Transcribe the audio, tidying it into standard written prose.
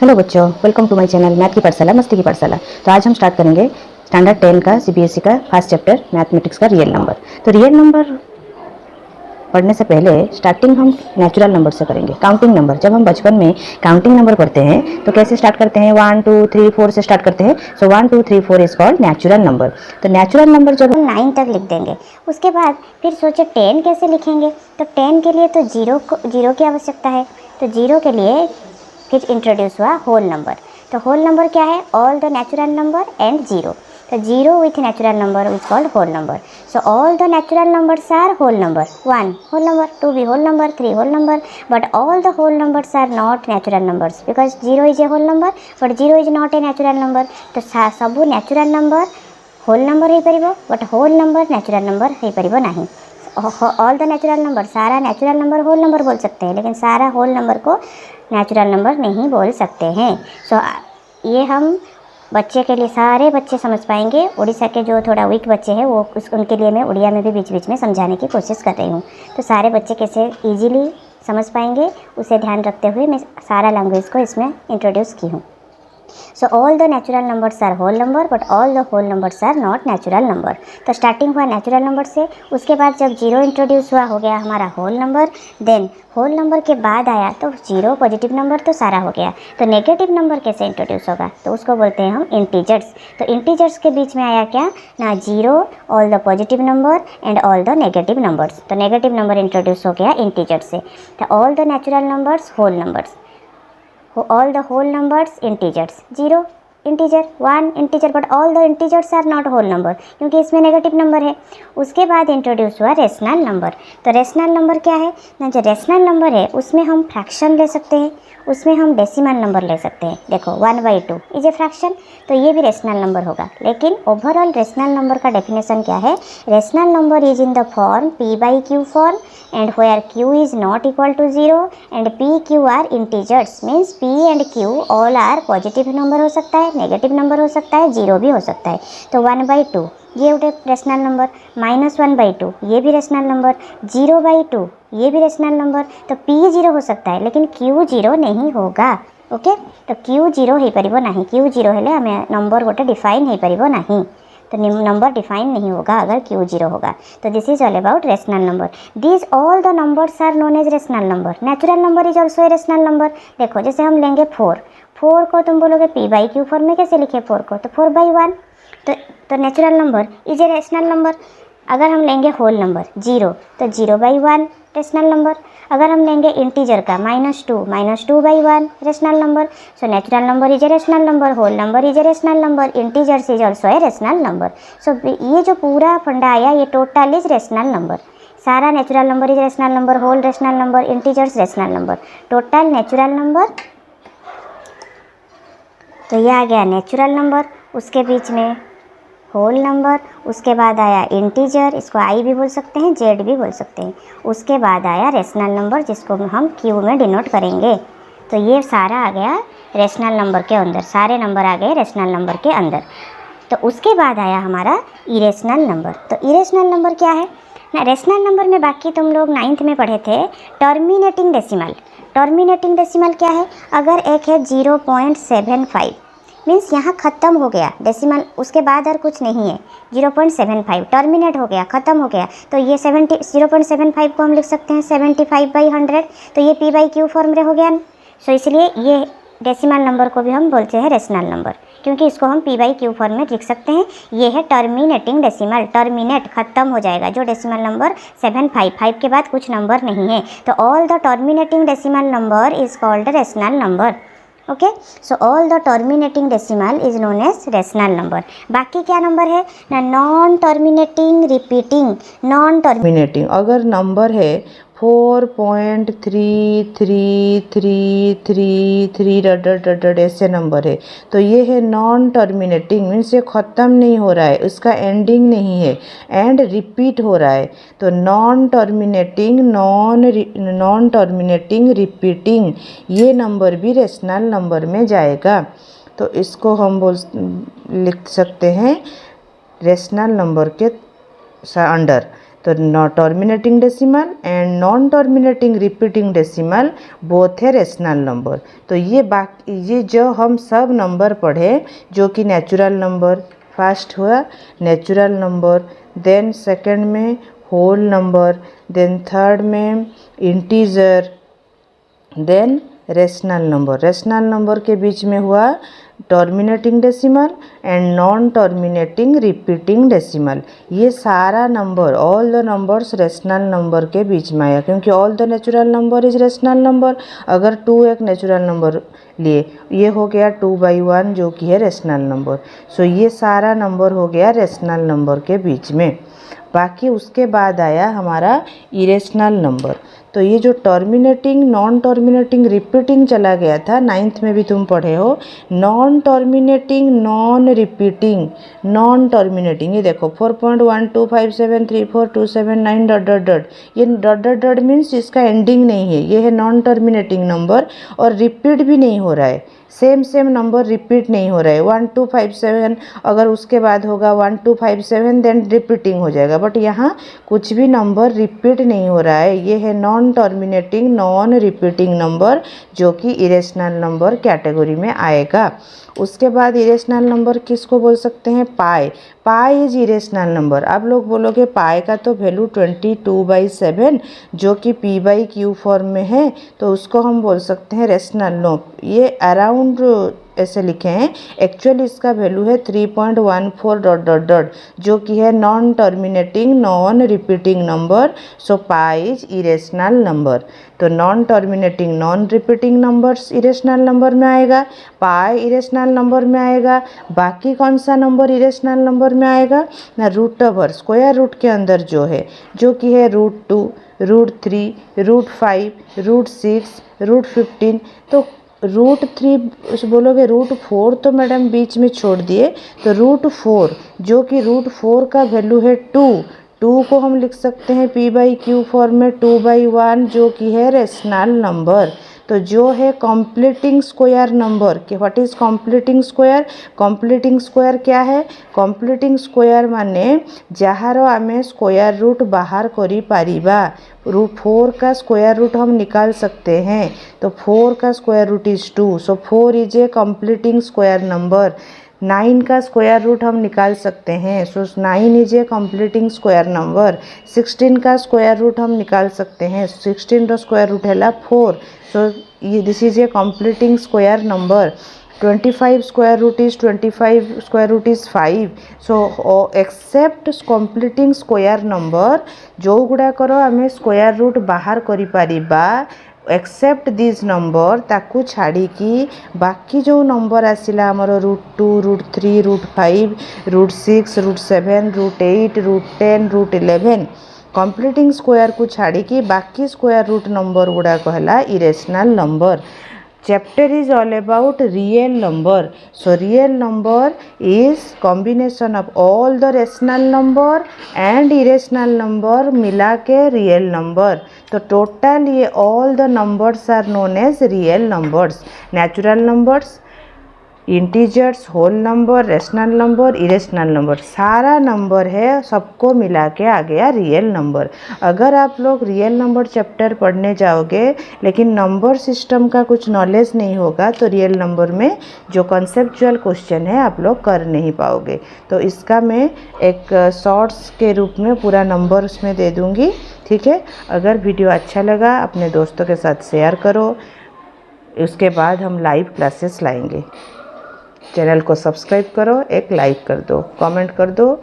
Hello बच्चों, welcome to my channel math की पाठशाला मस्ती की पाठशाला। तो आज हम स्टार्ट करेंगे स्टैंडर्ड 10 का सीबीएसई का फर्स्ट चैप्टर मैथमेटिक्स का रियल नंबर। तो रियल नंबर पढ़ने से पहले स्टार्टिंग हम नेचुरल नंबर से करेंगे, काउंटिंग नंबर। जब हम बचपन में काउंटिंग नंबर पढ़ते हैं तो कैसे स्टार्ट करते हैं? 1 2 3 4 से स्टार्ट करते हैं। सो 1 2 3 4 इज कॉल्ड नेचुरल नंबर। तो नेचुरल नंबर जब हम 9 तक लिख देंगे, उसके बाद फिर सोचे 10 कैसे लिखेंगे। तो 10 के लिए तो जीरो की आवश्यकता है। तो जीरो के लिए फिर इंट्रोड्यूस हुआ होल नंबर। तो होल नंबर क्या है? All the natural number and zero. तो zero with natural number is called whole number. So all the natural numbers are whole number. 1 whole number, 2 भी whole number, 3 whole number, but all the whole numbers are not natural numbers because zero is a whole number but zero is not a natural number. तो सबू natural number whole number हो पार but whole number natural number हो पार नहीं। All the natural number, सारा natural number whole number बोल सकते हैं, लेकिन सारा होल नंबर को नेचुरल नंबर नहीं बोल सकते हैं। सो ये हम बच्चे के लिए, सारे बच्चे समझ पाएंगे। उड़ीसा के जो थोड़ा वीक बच्चे हैं वो उनके लिए मैं उड़िया में भी बीच बीच में समझाने की कोशिश कर रही हूँ। तो सारे बच्चे कैसे ईजिली समझ पाएंगे उसे ध्यान रखते हुए मैं सारा लैंग्वेज को इसमें इंट्रोड्यूस की हूँ। So all the natural numbers are whole number but all the whole numbers are not natural number. तो स्टार्टिंग हुआ नेचुरल नंबर से, उसके बाद जब जीरो इंट्रोड्यूस हुआ हो गया हमारा whole number. Then whole number के बाद आया तो जीरो पॉजिटिव नंबर तो सारा हो गया। तो नेगेटिव नंबर कैसे इंट्रोड्यूस होगा? तो उसको बोलते हैं हम इंटीजर्स। तो इंटीजर्स के बीच में आया क्या ना? Zero, all the positive number and all the negative numbers. तो नेगेटिव नंबर इंट्रोड्यूस हो गया इंटीजर्स से। तो all the natural numbers whole numbers, all the whole numbers integers। 0 integer, 1 integer, but all the integers are not whole number क्योंकि इसमें negative number है। उसके बाद इंट्रोड्यूस हुआ रेशनल नंबर। तो रेशनल नंबर क्या है ना? जो रेशनल नंबर है उसमें हम फ्रैक्शन ले सकते हैं, उसमें हम डेसिमल नंबर ले सकते हैं। देखो 1/2 इज ए फ्रैक्शन, तो ये भी रेशनल नंबर होगा। लेकिन ओवरऑल रेशनल नंबर का डेफिनेशन क्या है? Rational number is in the form p/q form and where q is not equal to 0 and p q are integers means p and q all are positive number हो सकता है, negative number हो सकता है, zero भी हो सकता है। तो 1/2 ये उठे रेशनल नंबर, -1/2 ये भी रेशनल नंबर, 0/2 ये भी रेशनल नंबर। तो p 0 हो सकता है लेकिन q 0 नहीं होगा। ओके, तो q 0 हो पार नहीं। q 0 हेले हमें नंबर गोटे डिफाइन हो पार नहीं। तो नंबर डिफाइन नहीं होगा अगर q 0 होगा। तो this is all about rational number. These all the numbers are known as rational number. Natural number is also a rational number. देखो जैसे हम लेंगे 4 को तुम बोलोगे p/q फॉर्म में कैसे लिखे 4 को? तो 4/1। तो natural number is a rational number. अगर हम लेंगे होल नंबर 0 तो 0/1 रेशनल नंबर। अगर हम लेंगे इंटीजर का -2/1 rational number. So natural number is a rational number, whole number is a rational number, integers is also a rational number. So ये जो पूरा फंडा आया ये टोटल इज रेशनल नंबर। सारा natural number is rational number, whole rational number, integers rational number, total natural number. तो ये आ गया नेचुरल नंबर, उसके बीच में होल नंबर, उसके बाद आया इंटीजर, इसको आई भी बोल सकते हैं, जेड भी बोल सकते हैं। उसके बाद आया रेशनल नंबर जिसको हम क्यू में डिनोट करेंगे। तो ये सारा आ गया रेशनल नंबर के अंदर, सारे नंबर आ गए रेशनल नंबर के अंदर। तो उसके बाद आया हमारा इरेशनल नंबर। तो इरेशनल नंबर क्या है ना? रेशनल नंबर में बाकी तुम लोग 9th में पढ़े थे टर्मिनेटिंग डेसिमल। टर्मिनेटिंग डेसिमल क्या है? अगर एक है 0.75 मीन्स यहाँ ख़त्म हो गया डेसिमल, उसके बाद और कुछ नहीं है, 0.75 टर्मिनेट हो गया, ख़त्म हो गया। तो ये 0.75 को हम लिख सकते हैं 75/100। तो ये p/q फॉर्म में हो गया। सो इसलिए ये डेसिमल नंबर को भी हम बोलते हैं रेशनल नंबर क्योंकि इसको हम p/q फॉर्म में लिख सकते हैं। ये है टर्मिनेटिंग डेसिमल, टर्मिनेट ख़त्म हो जाएगा। जो डेसिमल नंबर 755 के बाद कुछ नंबर नहीं है। तो all the terminating decimal number is called rational number. Okay, so all the terminating decimal is known as rational number. बाकी क्या नंबर है ना? Non terminating, repeating, non terminating. अगर नंबर है 4.333333 ऐसे नंबर है तो ये है नॉन टर्मिनेटिंग मीन्स ये ख़त्म नहीं हो रहा है, उसका एंडिंग नहीं है एंड रिपीट हो रहा है। तो non terminating, non terminating, repeating, ये नंबर भी रेशनल नंबर में जाएगा। तो इसको हम लिख सकते हैं रेशनल नंबर के अंडर। तो terminating decimal and non terminating repeating decimal both है रेशनल नंबर। तो ये जो हम सब नंबर पढ़े जो कि नेचुरल नंबर, फर्स्ट हुआ नेचुरल नंबर, देन सेकंड में होल नंबर, देन थर्ड में integer, then rational number. Rational number के बीच में हुआ terminating decimal and non terminating repeating decimal. ये सारा number, all the numbers rational number के बीच में आया, क्योंकि all the natural number is rational number. अगर 2 एक नेचुरल नंबर लिए, ये हो गया 2/1 जो कि है रेशनल नंबर। सो ये सारा नंबर हो गया रेशनल नंबर के बीच में। बाकी उसके बाद आया हमारा इरेशनल नंबर। तो ये जो टर्मिनेटिंग, नॉन टर्मिनेटिंग, रिपीटिंग चला गया था, 9th में भी तुम पढ़े हो। Non terminating, non repeating, non terminating, ये देखो 4.125734279 डॉट डॉट डॉट, ये डॉट डॉट डॉट मीन्स इसका एंडिंग नहीं है, ये है नॉन टर्मिनेटिंग नंबर और रिपीट भी नहीं हो रहा है। सेम नंबर रिपीट नहीं हो रहा है। 1257 अगर उसके बाद होगा 1257 देन रिपीटिंग हो जाएगा, बट यहाँ कुछ भी नंबर रिपीट नहीं हो रहा है। ये है non terminating, non repeating number जो कि इरेशनल नंबर कैटेगरी में आएगा। उसके बाद इरेशनल नंबर किसको बोल सकते हैं? Pi. Pi is irrational number. आप लोग बोलोगे पाई का तो वैल्यू 22/7 जो कि p/q फॉर्म में है, तो उसको हम बोल सकते हैं रेशनल। नो, ये अराउंड ऐसे लिखे हैं, एक्चुअली इसका वैल्यू है 3.14 डॉट डॉट डॉट जो कि है non terminating, non repeating number. So pi is irrational number. तो non terminating, non repeating numbers irrational number में आएगा, पाई इरेशनल नंबर में आएगा। बाकी कौन सा नंबर इरेशनल नंबर में आएगा ना? रूट ओवर स्क्वायर रूट के अंदर जो है, जो कि है √2, √3, √5, √6, √15। तो √3 बोलोगे, √4 तो मैडम बीच में छोड़ दिए, तो √4 जो कि √4 का वैल्यू है 2 को हम लिख सकते हैं p/q फॉर्म में 2/1 जो कि है रेशनल नंबर। तो जो है कंप्लीटिंग स्क्वायर नंबर के, what is completing square? Completing square क्या है? कंप्लीटिंग स्क्वायर माने जहाँ आमे स्क्वायर रूट बाहर करी पारिबा। 4 का स्क्वायर रूट हम निकाल सकते हैं, तो 4 का square root is 2, so 4 is a completing square number. 9 का स्क्वायर रूट हम निकाल सकते हैं, so 9 is a completing square number. 16 का स्क्वायर रूट हम निकाल सकते हैं, 16 का स्क्वायर रूट है 4, सो ये this is a completing square number. 25 square root is 25 square root is 5। So except completing square number जो गुड़ाकर आम स्क्वायर रूट बाहर करि परिबा, एक्सेप्ट दिस नंबर ताकू छाड़ी कि बाकी जो नंबर आसिला आमर √2, √3, √5, √6, √7, √8, √10, √11 कंप्लीटिंग स्क्वायर को छाड़ी कि बाकी स्क्वायर रूट नंबर गुड़ा कहला irrational number. Chapter is all about real number. So real number is combination of all the rational number and irrational number मिला के रियल नंबर। तो टोटल ये all the numbers are known as real numbers. Natural numbers, integers, whole number, rational number, irrational number, सारा number है, सबको मिला के आ गया रियल नंबर। अगर आप लोग रियल नंबर चैप्टर पढ़ने जाओगे लेकिन नंबर सिस्टम का कुछ नॉलेज नहीं होगा, तो रियल नंबर में जो कॉन्सेप्चुअल क्वेश्चन है आप लोग कर नहीं पाओगे। तो इसका मैं एक शॉर्ट्स के रूप में पूरा नंबर उसमें दे दूँगी, ठीक है। अगर वीडियो अच्छा लगा अपने दोस्तों के साथ शेयर करो। उसके बाद हम लाइव क्लासेस लाएंगे। चैनल को सब्सक्राइब करो, एक लाइक कर दो, कमेंट कर दो।